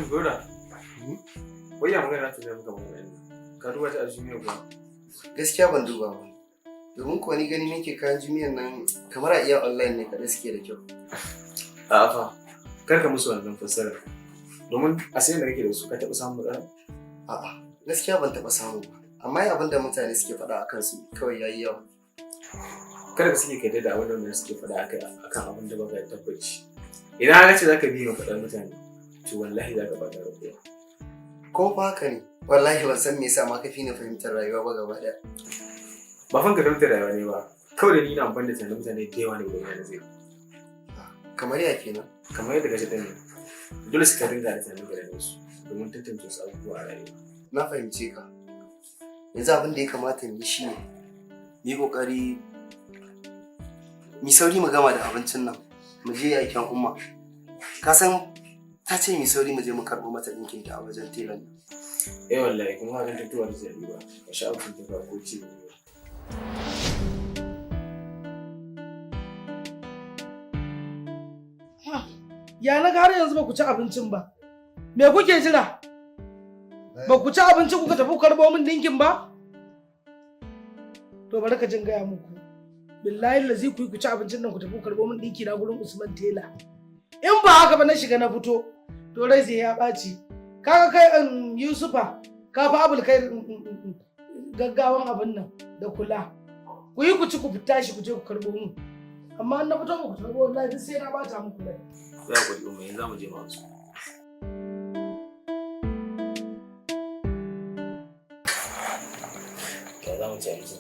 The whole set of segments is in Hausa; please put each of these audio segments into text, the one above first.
Gora, wai ya magana ta zama kamar yanzu. Ka duba ta a Jumia ba? Gaskiya ban duba ba. Domin kuwa ni gani nake kayan Jumia nan kamar a iya online ne kaɗai suke da kyau. A'a fa, kar ka musu wannan fassarar. Domin a sayan da kake da su ka taɓa samun matsala? A'a, gaskiya ban taɓa samu ba. Amma abin da mutane suke faɗa a kansu kawai yayi yawa. Kada ka suke kai da abin da suke faɗa akan abin da baka da tabbaci. Idan ka ce za ka biye wa faɗar mutane, to wallahi za ka bada rabuwa. Ko fa haka ne, wallahi ban san me yasa ma ka fi ni fahimtar rayuwa ba gaba ɗaya. Ba fan ka fahimtar rayuwa ne ba, kawai da ni na amfani da tunanin mutane da yawa ne wurin yana zai. Kamar ya kenan? Kamar yadda gashi ɗan ne, dole su ka dinga da tunanin gare su domin tantance wasu abubuwa a rayuwa. Na fahimce ka. Yanzu abin da ya kamata mu yi shi ne, mu yi ƙoƙari mu sauri mu gama da abincin nan, mu je aikin umma. Ka san ta ce mu sauri mu je mu karɓo mata ɗinkin ta a wajen telan. Wallahi kuma hakan tattuwa da zai ba, ka sha abin ta ko ci ne. Ya na har yanzu ba ku ci abincin ba. Me kuke jira? Ba ku ci abinci kuka tafi karɓo min ɗinkin ba? To bari ka jin gaya muku. Billahi lazi ku ci abincin nan ku tafi karɓo min ɗinki na gurin Usman Tela. In ba haka ba na shiga na fito, to rai sai ya ɓaci. Kaga kai Yusufa, ka fa abul kai gaggawan abin nan da kula. Ku yi ku ci ku fita shi ku je ku karɓo min. Amma na fito ba ku karɓo wallahi sai na ɓata muku rai. Ya kuɗi umma yanzu za mu je masu. Ka za mu ci abinci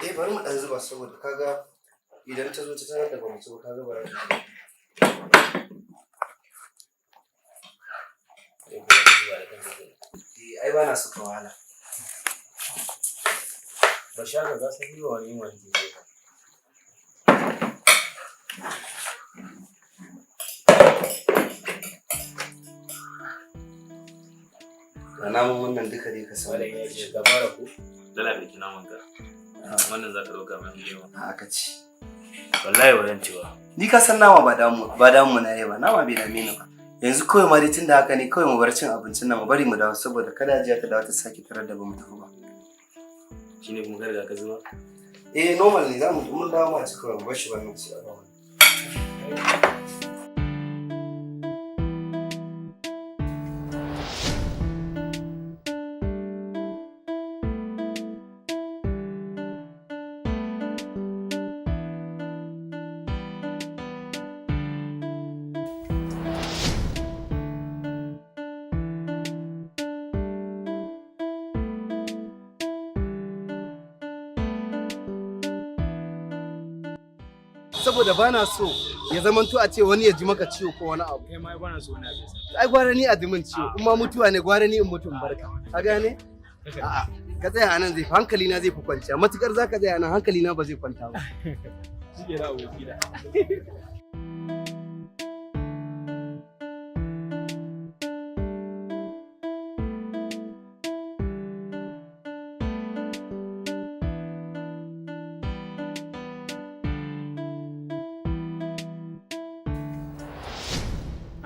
ne. Bari mu ɗan zuba saboda kaga idan ta zo ta tarar da ba mu ci ba kaga bara. Ai ba na suka wahala. Ba sha ka za su yi wa wani wani ke ba. Ga namun wannan duka dai ka san. Wannan ya ce ka fara ku? Dala da kina manka. Wannan za ka ɗauka mai yawa. Haka ci. Wallahi wajen cewa. Ni ka san nama ba damu na yi ba, nama bai dame ni ba. Yanzu kawai ma dai tunda haka ne kawai mu bar cin abincin nan mu bari mu dawo saboda kada jiya ta dawo ta sake tarar da ba mu tafi ba. Shine kuma ka riga ka zuba? Normal ne za mu mun dawo ma ci kawai mu bar shi ba mu ci a ba. Saboda ba na so ya zamanto a ce wani ya ji maka ciwo ko wani abu. Kai ma ba na so na bisa. Ai gwara ni a ji min ciwo, in ma mutuwa ne gwara ni in mutu in barka. Ka gane? A'a, ka tsaya anan zai hankali na zai fi kwanciya. Matukar zaka tsaya anan hankali na ba zai kwanta ba. Shike da aboki da.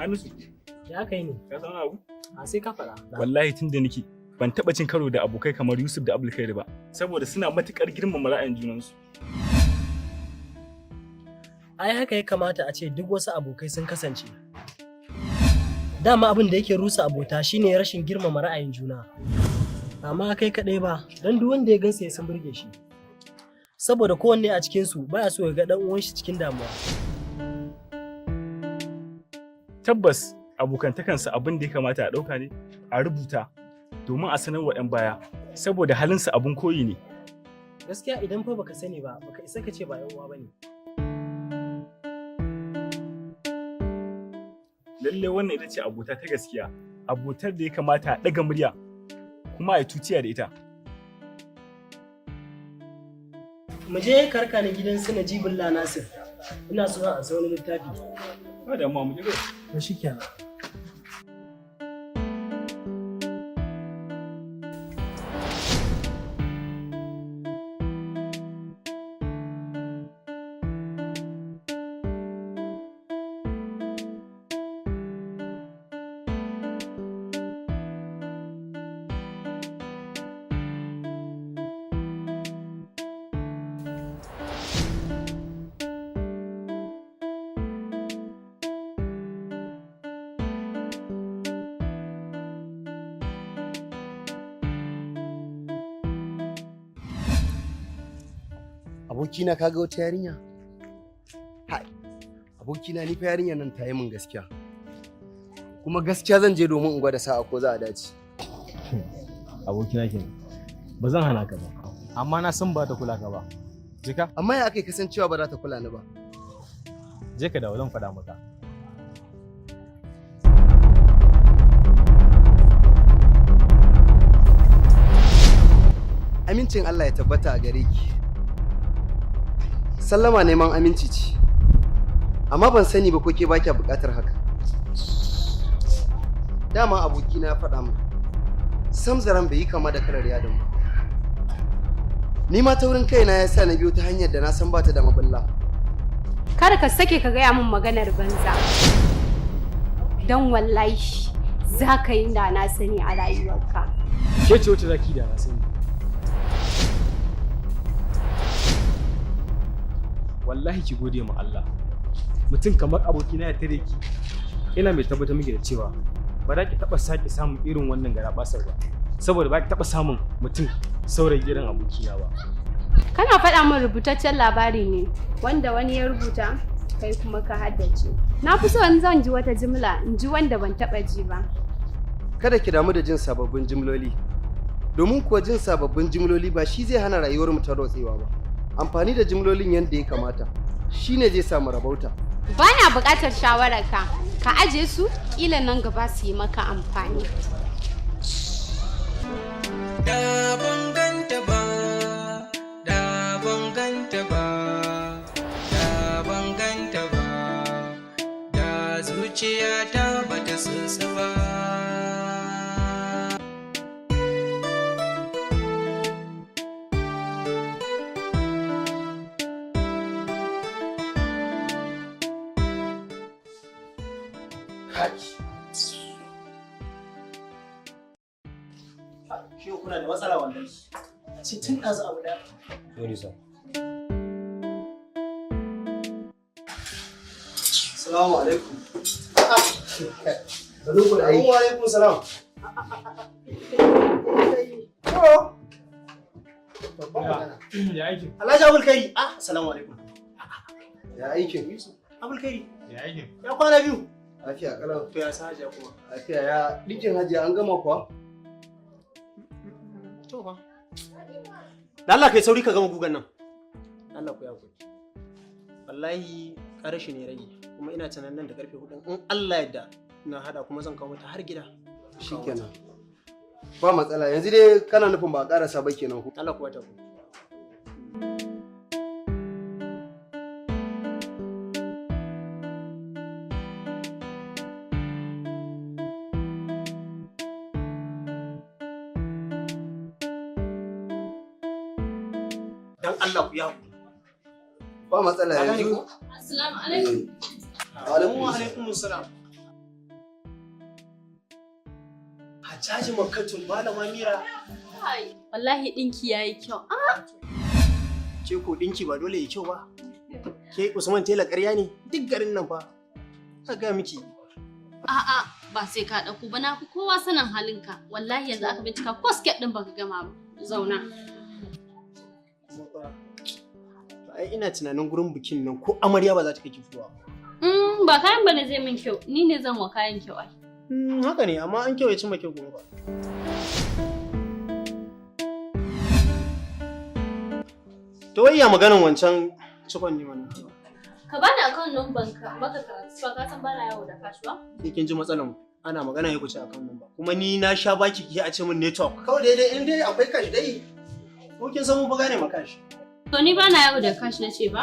Hamisu, ya kai ne? ka san abu? A sai ka faɗa. Wallahi tun da nake ban taɓa cin karo da abokai kamar Yusuf da Abdulkadir ba, saboda suna matuƙar girmama ra'ayin junansu. Ai haka ya kamata a ce duk wasu abokai sun kasance. Dama abin da yake rusa abota shine rashin girmama ra'ayin juna. Amma kai kaɗai ba, don duk wanda ya gansa ya san burge shi. Saboda kowanne a cikinsu baya so ya ga ɗan uwan shi cikin damuwa. Tabbas abokantakansa abin da ya kamata a ɗauka ne a rubuta domin a sanar wa 'yan baya saboda halinsa abin koyi ne. Gaskiya idan fa baka sani ba, baka isa ka ce ba 'yan uwa bane. Lalle wannan ita ce abota ta gaskiya, abotar da ya kamata a ɗaga murya kuma a yi tutiya da ita. Mu je karka ni gidan su Najibullah Nasir. Ina so a sa wani littafi. Ba da mu je. To shikenan. Abokina kaga wata yarinya? Hai, abokina ni fa yarinyar nan ta yi min gaskiya. Kuma gaskiya zan je domin in gwada sa'a ko za a dace. Abokina kenan. Ba zan hana ka ba. Amma na san ba ta kula ka ba. Jika? Amma ya akai kasancewa ba za ta kula ni ba. Je ka dawo zan faɗa maka. Amincin Allah ya tabbata a gare ki. Sallama neman aminci ce. Amma ban sani ba ko ke baki buƙatar haka. Dama abokina ya faɗa min. Sam zaran bai yi kama da kalar yadin ba. Ni ma taurin kaina ya sa na biyo ta hanyar da na san ba ta da mabulla. Kada ka sake ka gaya min maganar banza. Don wallahi za ka yi da na sani a rayuwarka. Ke ce wacce zaki da na sani. Wallahi ki gode ma Allah. Mutum kamar abokina ya tare ki. Ina mai tabbatar miki da cewa ba za ki taɓa sake samun irin wannan garabasar ba. Saboda ba ki taɓa samun mutum saurayi irin abokina ba. Kana faɗa min rubutaccen labari ne wanda wani ya rubuta kai kuma ka haddace. Na fi so in zan ji wata jimla in ji wanda ban taɓa ji ba. Kada ki damu da jin sababbin jimloli. Domin kuwa jin sababbin jimloli ba shi zai hana rayuwar mu ta rotsewa ba. Amfani da jimlolin yadda ya kamata shine zai samu rabauta. Ba na buƙatar shawararka. Ka aje su ƙila nan gaba su yi maka amfani. Da ban ganta ba, da ban ganta ba, da ban ganta ba, da zuciyata ba ta sosa ba. Shi kuna da matsala wannan. A ce tun ɗazu abu da. Sorry sir. Assalamu alaikum. Wa alaikum salam. Ya aikin. Alhaji Abul Kairi. Assalamu alaikum. Ya aikin? Abul Kairi. Ya aikin. Ya kwana biyu. Lafiya kalau. To ya sa hajiya kuma. Lafiya ya ɗinkin hajiya an gama kuwa? To fa. Da Allah kai sauri ka gama gugan nan. Allah ku ya ku. Wallahi ƙarashi ne rage kuma ina tunanin nan da karfe 4 in Allah yadda ina hada kuma zan kawo mata har gida. Shikenan. Ba matsala yanzu dai kana nufin ba ƙarasa ba kenan ku. Allah ku wata ku. Dan Allah ku ya ku. Ba matsala yanzu. Assalamu alaikum. Wa alaikum assalam. Hajjaji Makkatun Malama Mira. Wallahi ɗinki yayi kyau. Ce ko ɗinki ba dole yi kyau ba. Ke Usman Tela ƙarya ne duk garin nan fa. Ka ga miki. A'a ba sai ka ɗauko ba na fi kowa sanin halinka. Wallahi yanzu aka bincika ko sket ɗin baka gama ba. Zauna. Ai ina tunanin gurin bikin nan ko amarya ba za ta kai ki fitowa. Ba kayan bane zai min kyau. Ni ne zan wa kayan kyau ai. Haka ne amma an kyau ya cimma kyau gobe ba. To wai ya maganan wancan cikon ne mana. Ka bani account number ka baka transfer ka san bana yawo da cash ba? Sai kin ji matsalan ana magana ya kuce account number. Kuma ni na sha baki ki a ce min network. Kawai daidai in dai akwai cash dai. Ko kin san mun ba gane ma cash. To ni bana yawo da cash nace ba?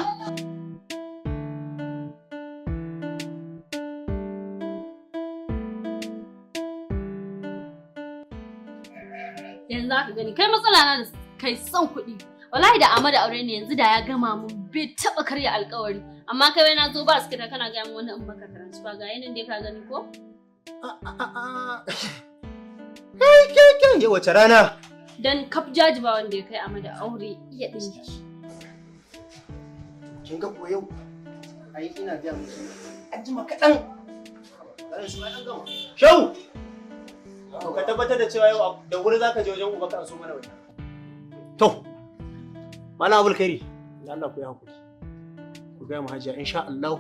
Yanzu aka gani kai matsala na da kai son kuɗi. Wallahi da Amadu aure ne yanzu da ya gama mun bai taba karya alƙawari. Amma kai wai na zo ba su kita kana ga mun wannan in baka transfer ga yanin dai ka gani ko? Kai ya wace rana? Dan kaf jaji ba wanda ya kai Amadu aure iya dinki. Kin ga ko yau? Ai ina ga miki. Ajima kaɗan. Shau! Ka tabbatar da cewa yau da wuri zaka je wajen uba ka so mana wani. To, Malam Abul Khairi, da Allah ku yi hakuri. Ku ga mu hajiya insha Allah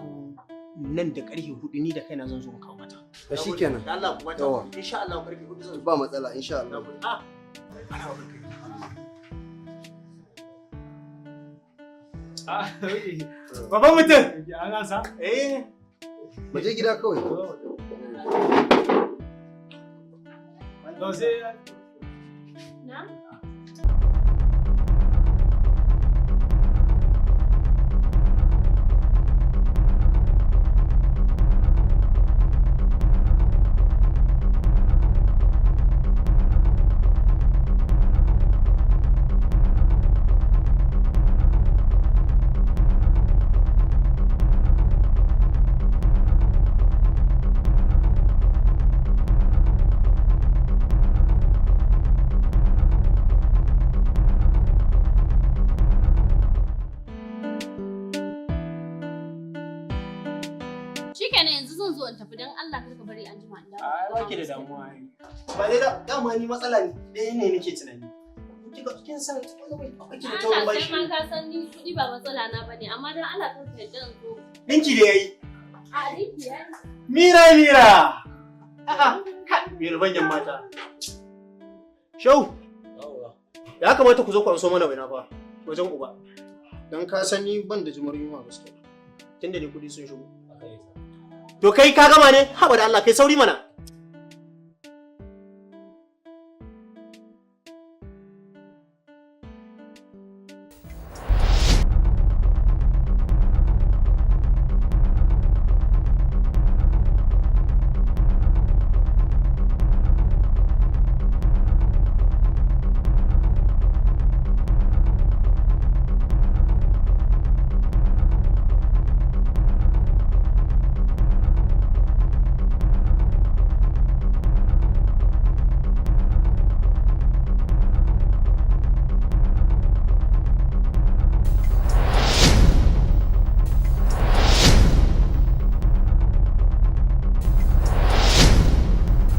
nan da ƙarfe 4 ni da kaina zan zo mu kawo mata. Da shikenan. Da Allah ku wata. Insha Allah ƙarfe 4 zan zo. Ba matsala insha Allah. Malam Abul Khairi. Babban mutum. An gasa? Mu je gida kawai. Na? Shikenan yanzu zan zo in tafi dan Allah kar ka bari an jima in dawo. Ai ba ki da damuwa ai. Ba dai da dama ni matsala ne ɗaya ne nake tunani. Kin san akwai ki da taurin bashi. Sai ma ka san ni kuɗi ba matsala na bane amma dan Allah kar ka yadda in zo. Dinki da yayi. A dinki yayi. Mira. A'a, mira banyan mata. Shau. Ya kamata ku zo ku anso mana waina fa wajen uba. Dan ka san ni ban da jimarin yunwa gaskiya. Tunda ne kuɗi sun shigo. To kai ka gama ne? Haba da Allah kai sauri mana.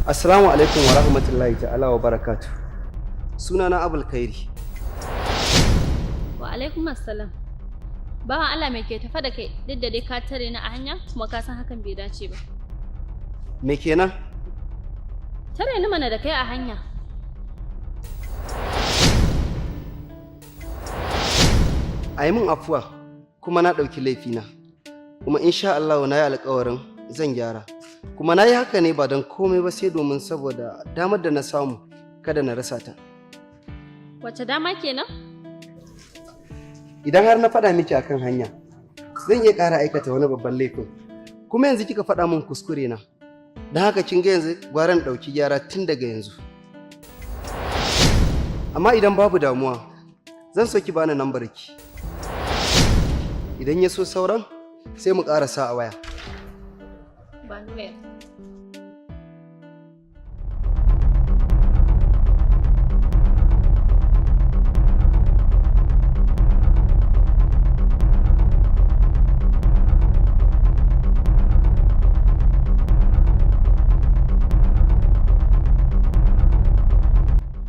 Assalamu alaikum wa rahmatullahi ta'ala wa barakatuh. Sunana Abul Khairi. Wa alaikum assalam. Bawan Allah me ke tafa da kai duk da dai ka tare ni a hanya kuma ka san hakan bai dace ba. Me kenan? Tare ni mana da kai a hanya. Ai mun afuwa kuma na ɗauki laifina. Kuma insha Allah na yi alƙawarin zan gyara. Kuma na yi haka ne ba don komai ba sai domin saboda damar da na samu kada na rasa ta. Wace dama kenan? Idan har na faɗa miki akan hanya, zan iya ƙara aikata wani babban laifin. Kuma yanzu kika faɗa min kuskure na. Don haka kin ga yanzu gwaran ɗauki gyara tun daga yanzu. Amma idan babu damuwa, zan so ki bani lambar ki. Idan ya so sauran, sai mu ƙarasa a waya. Manuel.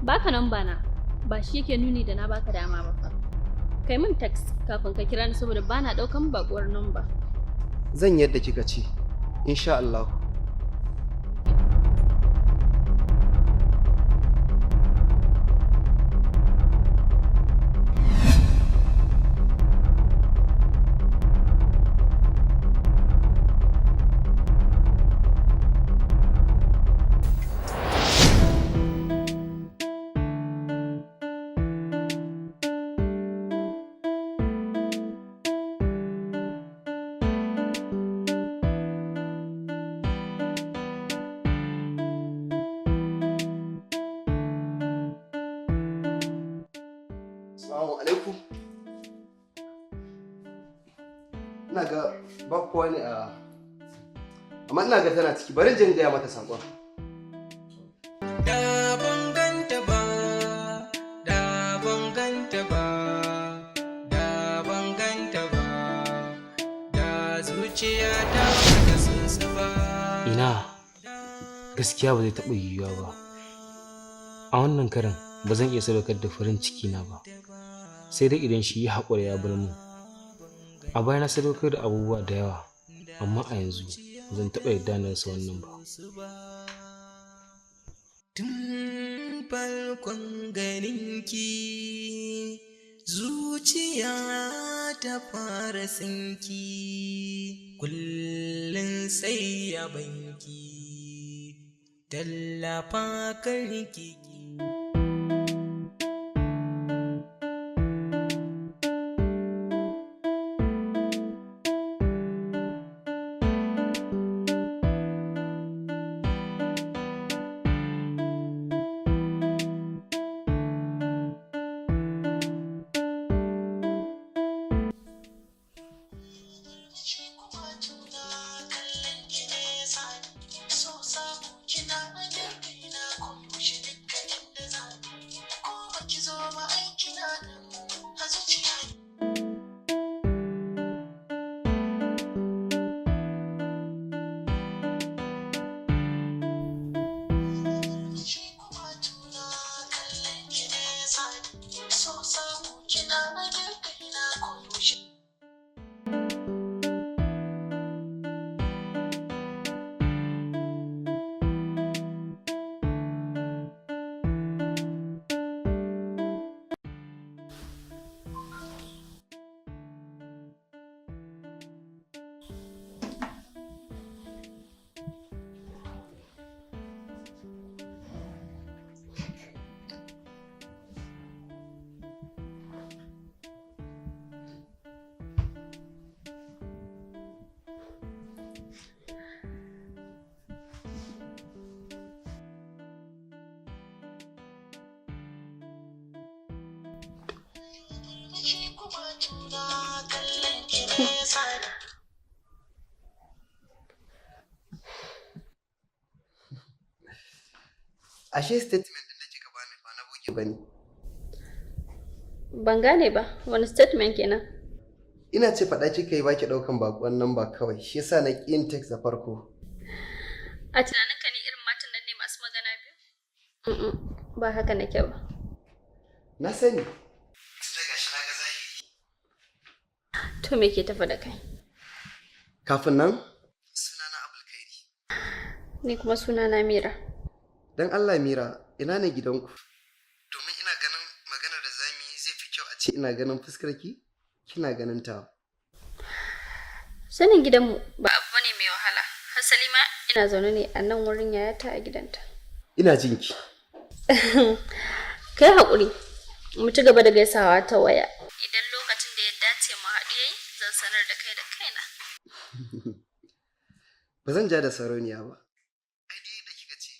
baka namba na ba shi yake nuni da na baka dama ba fa. Kai min text kafin ka kira ni saboda bana daukan bakuwar namba. Zan yadda kika ce, insha Allah. Assalamu alaikum. Ina ga ba kowa ne a amma ina ga tana ciki, bari in gaya mata saƙon. Da ban ganta ba, da ban ganta ba, da ban ganta ba, da zuciya ta bata sunsa ba. Ina gaskiya ba zai taɓa yiwuwa ba. A wannan karin ba zan iya sadaukar da farin ciki na ba. Sai dai idan shi ya haƙura ya bar mu. A baya na sadaukar da abubuwa da yawa, amma a yanzu zan taɓa yarda na rasa wannan ba. Tun farkon ganinki zuciya ta fara tsinki, kullum sai ya banki, tallafa karki. Ashe statement din da kika bani ba na boge bane. Ban gane ba, wani statement kenan? Ina ce faɗa kika yi baki ɗaukan baƙon nan ba kawai, shi yasa na ƙi yin text da farko. A tunaninka ni irin matan nan ne masu magana biyu? Ba haka nake ba. Na sani. Tun daga shi na ga zahiri. To me ke tafa da kai? Kafin nan, sunana Abulkairi. Ni kuma sunana Mira. Dan Allah Mira, ina ne gidanku? Domin ina ganin magana da zamu yi zai fi kyau a ce ina ganin fuskarki, kina ganin ta. Sanin gidanmu ba abu bane mai wahala. Hasali ma ina zaune ne a nan wurin yayata a gidanta. Ina jinki. Kai haƙuri, mu ci gaba da gaisawa ta waya. Idan lokacin da ya dace mu haɗu yayi, zan sanar da kai da kaina. Ba zan ja da sarauniya ba. Ai dai da kika ce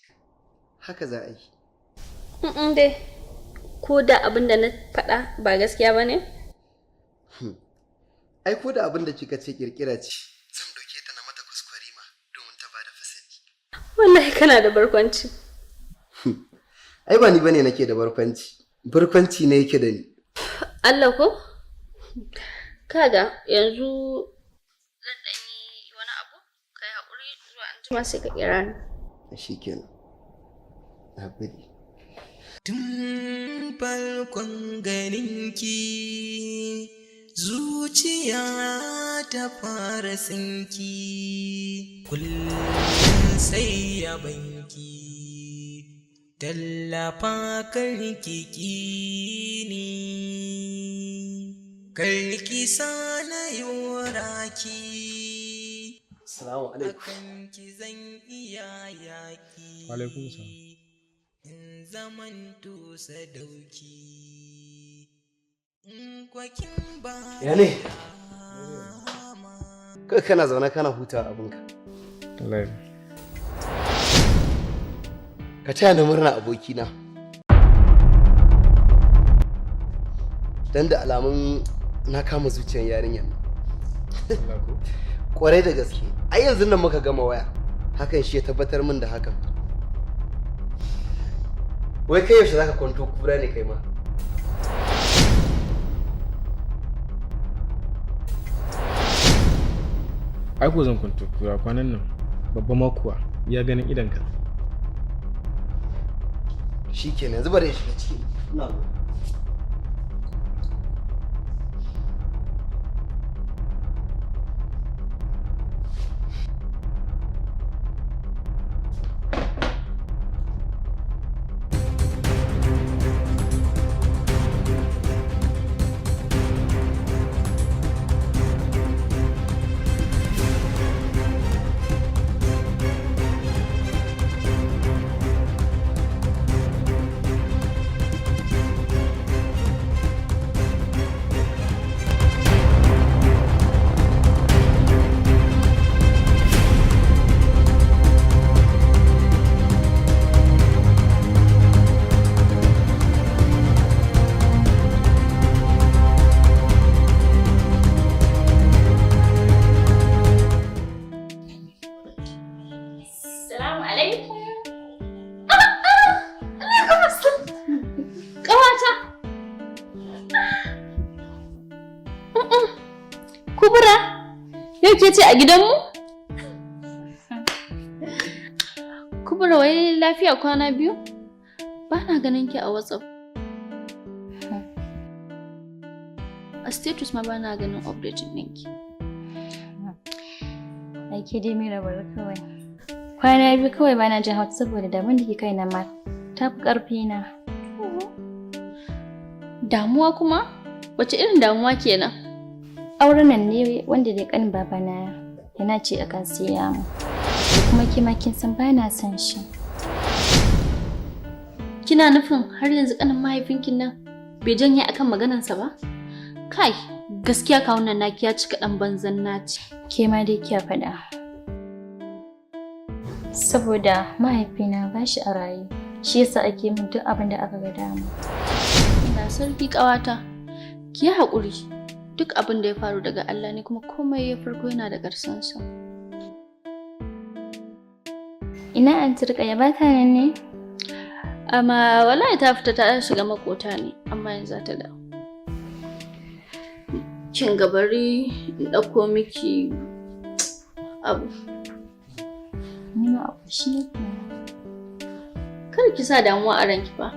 haka za a yi. Dai, ko da abin da na faɗa ba gaskiya ba ne? Ai ko da abin da kika ce kirkira ce, zan ɗauke ta na mata kwaskwarima domin ta bada fasali. Wallahi kana da barkwanci. Ai ba ni bane nake da barkwanci. Barkwanci ne yake da ni. Allah ko? Kaga yanzu zan ɗan yi wani abu, kai haƙuri zuwa anjima sai ka kira ni. Shikenan. Na gode. tun farkon ganinki zuciya ta fara tsinki kullum sai ya banki tallafa karki ni karki sana yoraki Assalamu alaikum. akan ki zan iya yaki Alaikum salam. in zaman to sadauki in kwakin ba Ya ne? Kai kana zaune kana huta abinka. Wallahi. Ka taya ni murna abokina. Dan da alamun na kama zuciyar yarinyar nan. Kwarai da gaske. Ai yanzu nan muka gama waya. Hakan shi ya tabbatar min da hakan. Wai kai yaushe zaka kwanto kura ne kai ma? Ai ko zan kwanto kura kwanan nan babba makuwa ya ganin idanka. Shikenan yanzu bari in shiga ciki. Ina zo. Salamu alaikum. Ƙawata. Kubura, yau ke ce a gidanmu? Kubura, wai lafiya kwana biyu? Ba na ganin ki a WhatsApp. A status ma ba na ganin update ɗinki. Aiki dai mai rabar kawai. Kwana biyu kawai bana jin hausa saboda daban da ke kaina ma ta fi ƙarfi na. Damuwa kuma? Wace irin damuwa kenan? Auren nan ne wanda da ƙanin babana yana ce akan siya mu. Da kuma kima kin san bana son shi. Kina nufin har yanzu ƙanin mahaifinkin nan bai janye akan maganarsa ba? Kai, gaskiya kawunan naki ya cika ɗan banzan naci. Ke ma dai kiya faɗa. Saboda mahaifina ba shi a raye, shi yasa ake min duk abin da aka ga dama. Ina sarki ƙawata, ki yi haƙuri. Duk abin da ya faru daga Allah ne kuma komai ya farko yana da ƙarshensa. Ina an turka ya bata nan ne? Amma wallahi ta fita ta shiga makota ne, amma yanzu za ta dawo. Kin gabari in ɗauko miki abu. Ni ma abu shi ne. Kar ki sa damuwa a ranki fa.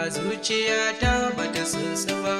zuciyata bata so ba